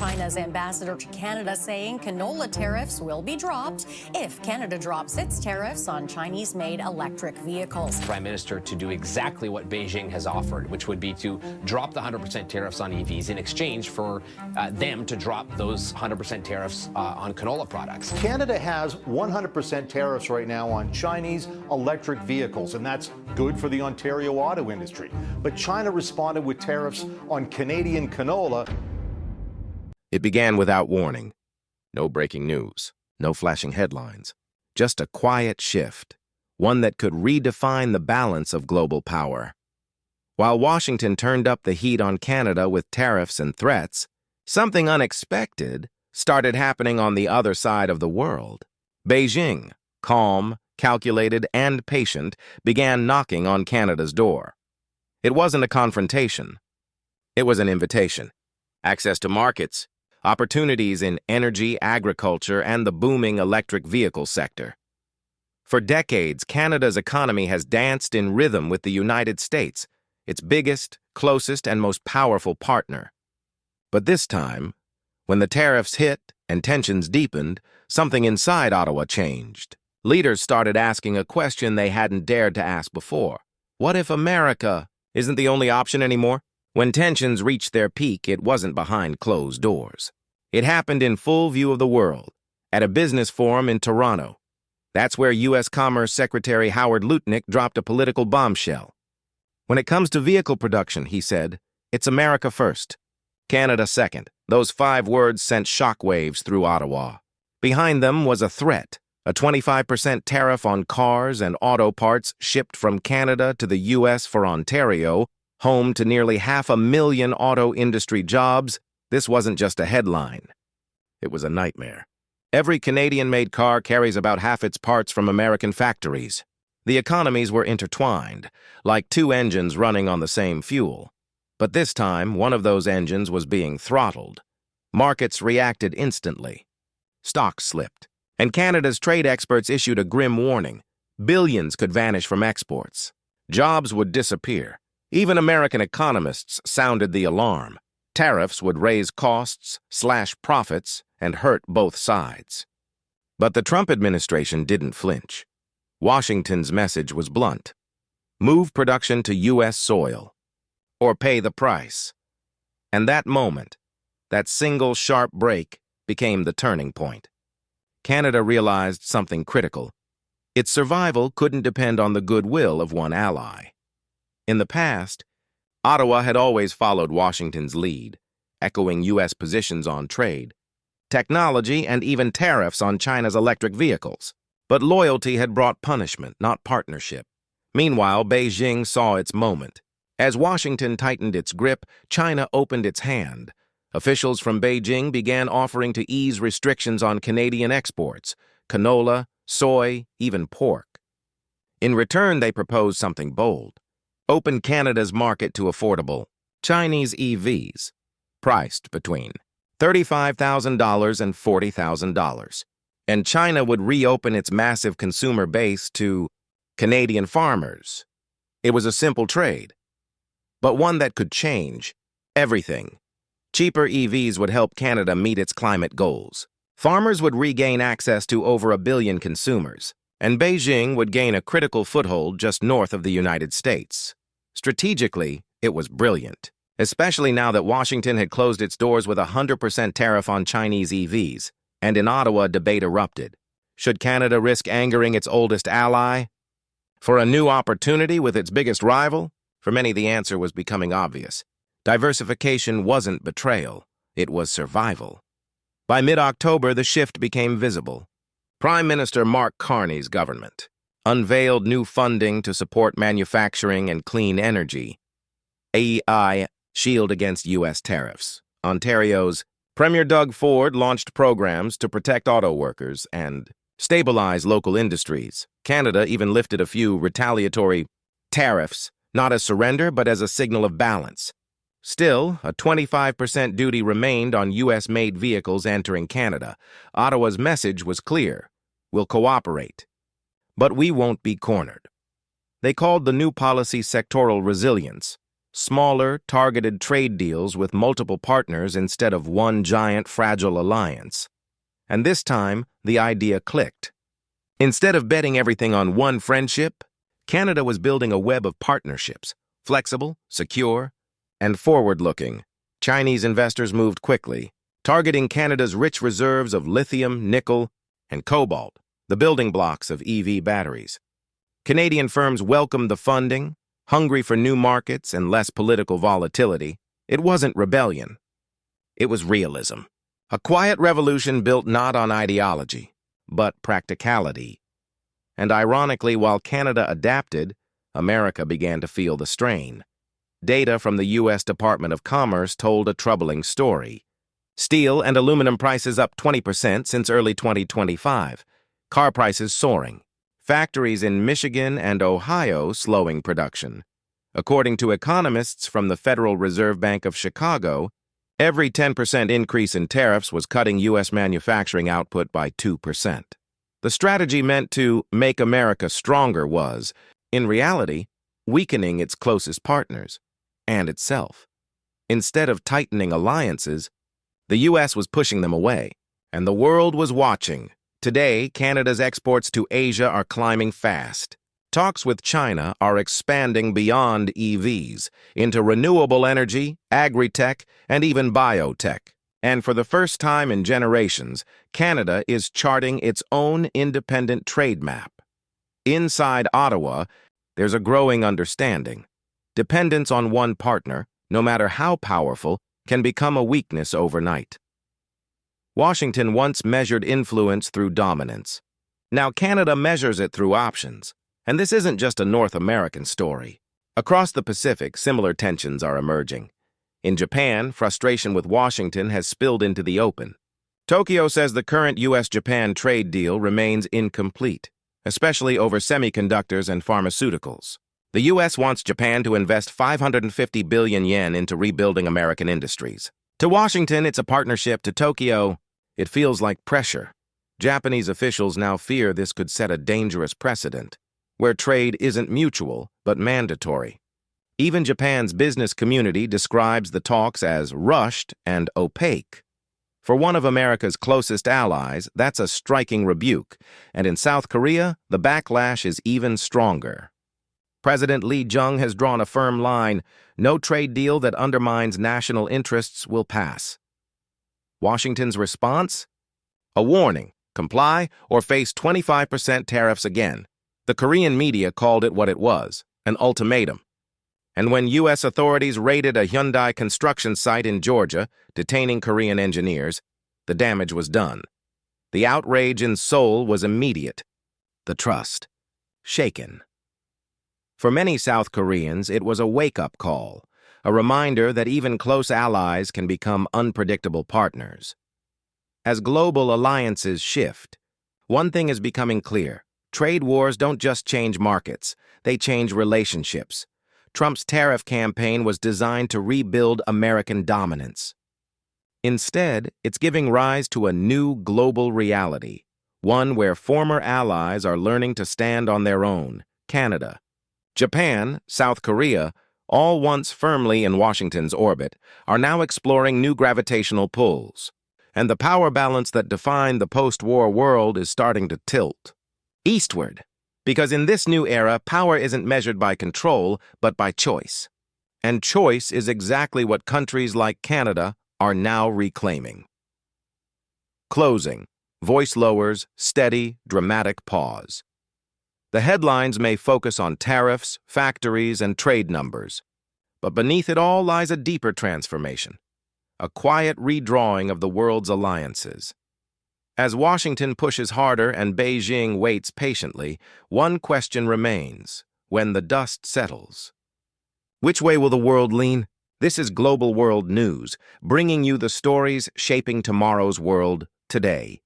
China's ambassador to Canada saying canola tariffs will be dropped if Canada drops its tariffs on Chinese-made electric vehicles. Prime Minister to do exactly what Beijing has offered, which would be to drop the 100% tariffs on EVs in exchange for them to drop those 100% tariffs on canola products. Canada has 100% tariffs right now on Chinese electric vehicles, and that's good for the Ontario auto industry. But China responded with tariffs on Canadian canola. It began without warning. No breaking news, no flashing headlines. Just a quiet shift, one that could redefine the balance of global power. While Washington turned up the heat on Canada with tariffs and threats, something unexpected started happening on the other side of the world. Beijing, calm, calculated, and patient, began knocking on Canada's door. It wasn't a confrontation. It was an invitation. Access to markets, opportunities in energy, agriculture, and the booming electric vehicle sector. For decades, Canada's economy has danced in rhythm with the United States, its biggest, closest, and most powerful partner. But this time, when the tariffs hit and tensions deepened, something inside Ottawa changed. Leaders started asking a question they hadn't dared to ask before. What if America isn't the only option anymore? When tensions reached their peak, it wasn't behind closed doors. It happened in full view of the world, at a business forum in Toronto. That's where U.S. Commerce Secretary Howard Lutnick dropped a political bombshell. When it comes to vehicle production, he said, it's America first, Canada second. Those 5 words sent shockwaves through Ottawa. Behind them was a threat, a 25% tariff on cars and auto parts shipped from Canada to the U.S. for Ontario, home to nearly 500,000 auto industry jobs. This wasn't just a headline. It was a nightmare. Every Canadian-made car carries about half its parts from American factories. The economies were intertwined, like 2 engines running on the same fuel. But this time, one of those engines was being throttled. Markets reacted instantly. Stocks slipped, and Canada's trade experts issued a grim warning. Billions could vanish from exports. Jobs would disappear. Even American economists sounded the alarm. Tariffs would raise costs, slash profits, and hurt both sides. But the Trump administration didn't flinch. Washington's message was blunt. Move production to U.S. soil, or pay the price. And that moment, that single sharp break, became the turning point. Canada realized something critical. Its survival couldn't depend on the goodwill of one ally. In the past, Ottawa had always followed Washington's lead, echoing U.S. positions on trade, technology, and even tariffs on China's electric vehicles. But loyalty had brought punishment, not partnership. Meanwhile, Beijing saw its moment. As Washington tightened its grip, China opened its hand. Officials from Beijing began offering to ease restrictions on Canadian exports, canola, soy, even pork. In return, they proposed something bold. Open Canada's market to affordable Chinese EVs, priced between $35,000 and $40,000. And China would reopen its massive consumer base to Canadian farmers. It was a simple trade, but one that could change everything. Cheaper EVs would help Canada meet its climate goals. Farmers would regain access to over 1 billion consumers, and Beijing would gain a critical foothold just north of the United States. Strategically, it was brilliant, especially now that Washington had closed its doors with a 100% tariff on Chinese EVs, and in Ottawa, debate erupted. Should Canada risk angering its oldest ally for a new opportunity with its biggest rival? For many, the answer was becoming obvious. Diversification wasn't betrayal, it was survival. By mid-October, the shift became visible. Prime Minister Mark Carney's government unveiled new funding to support manufacturing and clean energy. AI shield against U.S. tariffs. Ontario's Premier Doug Ford launched programs to protect auto workers and stabilize local industries. Canada even lifted a few retaliatory tariffs, not as surrender, but as a signal of balance. Still, a 25% duty remained on U.S.-made vehicles entering Canada. Ottawa's message was clear. We'll cooperate, but we won't be cornered. They called the new policy sectoral resilience, smaller, targeted trade deals with multiple partners instead of one giant, fragile alliance. And this time, the idea clicked. Instead of betting everything on one friendship, Canada was building a web of partnerships, flexible, secure, and forward-looking. Chinese investors moved quickly, targeting Canada's rich reserves of lithium, nickel, and cobalt, the building blocks of EV batteries. Canadian firms welcomed the funding, hungry for new markets and less political volatility. It wasn't rebellion. It was realism. A quiet revolution built not on ideology, but practicality. And ironically, while Canada adapted, America began to feel the strain. Data from the U.S. Department of Commerce told a troubling story. Steel and aluminum prices up 20% since early 2025. Car prices soaring. Factories in Michigan and Ohio slowing production. According to economists from the Federal Reserve Bank of Chicago, every 10% increase in tariffs was cutting U.S. manufacturing output by 2%. The strategy meant to make America stronger was, in reality, weakening its closest partners and itself. Instead of tightening alliances, the U.S. was pushing them away, and the world was watching. Today, Canada's exports to Asia are climbing fast. Talks with China are expanding beyond EVs into renewable energy, agri-tech, and even biotech. And for the first time in generations, Canada is charting its own independent trade map. Inside Ottawa, there's a growing understanding. Dependence on one partner, no matter how powerful, can become a weakness overnight. Washington once measured influence through dominance. Now Canada measures it through options. And this isn't just a North American story. Across the Pacific, similar tensions are emerging. In Japan, frustration with Washington has spilled into the open. Tokyo says the current U.S.-Japan trade deal remains incomplete, especially over semiconductors and pharmaceuticals. The U.S. wants Japan to invest 550 billion yen into rebuilding American industries. To Washington, it's a partnership. To Tokyo, it feels like pressure. Japanese officials now fear this could set a dangerous precedent, where trade isn't mutual, but mandatory. Even Japan's business community describes the talks as rushed and opaque. For one of America's closest allies, that's a striking rebuke, and in South Korea, the backlash is even stronger. President Lee Jung has drawn a firm line: no trade deal that undermines national interests will pass. Washington's response? A warning: comply or face 25% tariffs again. The Korean media called it what it was, an ultimatum. And when U.S. authorities raided a Hyundai construction site in Georgia, detaining Korean engineers, the damage was done. The outrage in Seoul was immediate. The trust shaken. For many South Koreans, it was a wake-up call, a reminder that even close allies can become unpredictable partners. As global alliances shift, one thing is becoming clear: trade wars don't just change markets, they change relationships. Trump's tariff campaign was designed to rebuild American dominance. Instead, it's giving rise to a new global reality, one where former allies are learning to stand on their own. Canada, Japan, South Korea, all once firmly in Washington's orbit, are now exploring new gravitational pulls. And the power balance that defined the post-war world is starting to tilt eastward. Because in this new era, power isn't measured by control, but by choice. And choice is exactly what countries like Canada are now reclaiming. Closing. Voice lowers, steady, dramatic pause. The headlines may focus on tariffs, factories, and trade numbers. But beneath it all lies a deeper transformation. A quiet redrawing of the world's alliances. As Washington pushes harder and Beijing waits patiently, one question remains: when the dust settles, which way will the world lean? This is Global World News, bringing you the stories shaping tomorrow's world today.